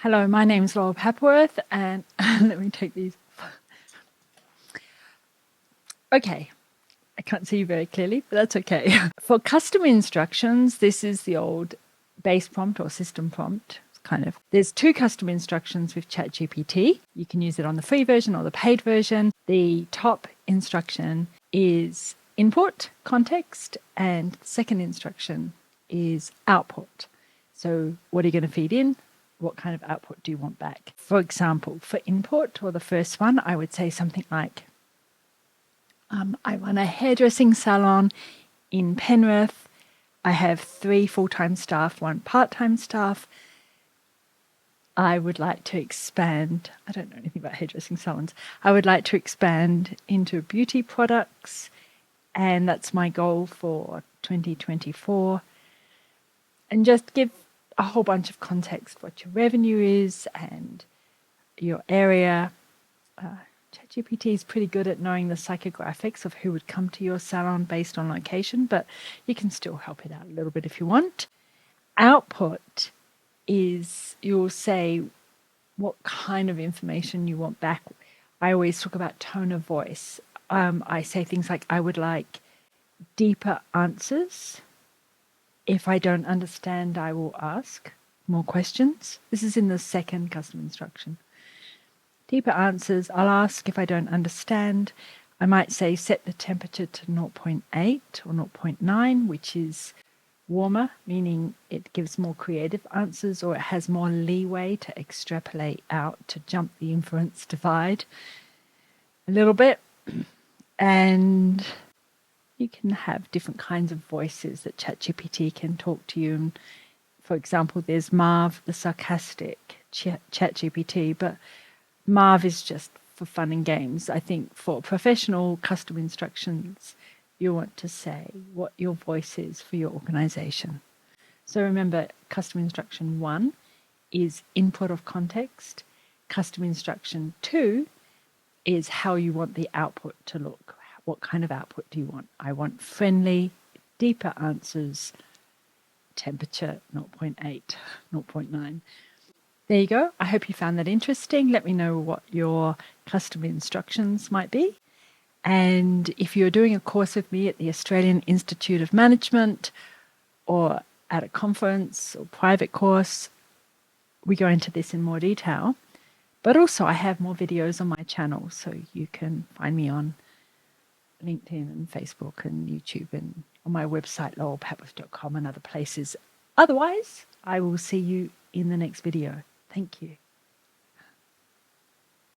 Hello, my name is Laura Papworth, and let me take these. Okay, I can't see you very clearly, but that's okay. For custom instructions, this is the old base prompt or system prompt. There's two custom instructions with ChatGPT. You can use it on the free version or the paid version. The top instruction is input context, and the second instruction is output. So what are you going to feed in? What kind of output do you want back? For example, for input, or the first one, I would say something like, I run a hairdressing salon in Penrith. I have 3 full-time staff, 1 part-time staff. I would like to expand. I don't know anything about hairdressing salons. I would like to expand into beauty products, and that's my goal for 2024. And just give a whole bunch of context, what your revenue is and your area. ChatGPT is pretty good at knowing the psychographics of who would come to your salon based on location, but you can still help it out a little bit if you want. Output is, you'll say what kind of information you want back. I always talk about tone of voice. I say things like, I would like deeper answers. If I don't understand, I will ask more questions. This is in the second custom instruction. Deeper answers, I'll ask if I don't understand. I might say set the temperature to 0.8 or 0.9, which is warmer, meaning it gives more creative answers, or it has more leeway to extrapolate out, to jump the inference divide a little bit. And you can have different kinds of voices that ChatGPT can talk to you. And for example, there's Marv, the sarcastic ChatGPT, but Marv is just for fun and games. I think for professional custom instructions, you want to say what your voice is for your organization. So remember, custom instruction 1 is input of context. Custom instruction 2 is how you want the output to look. What kind of output do you want? I want friendly, deeper answers, temperature 0.8, 0.9. There you go. I hope you found that interesting. Let me know what your custom instructions might be. And if you're doing a course with me at the Australian Institute of Management, or at a conference or private course, we go into this in more detail. But also I have more videos on my channel, so you can find me on LinkedIn and Facebook and YouTube and on my website, laurelpapworth.com, and other places. Otherwise, I will see you in the next video. Thank you.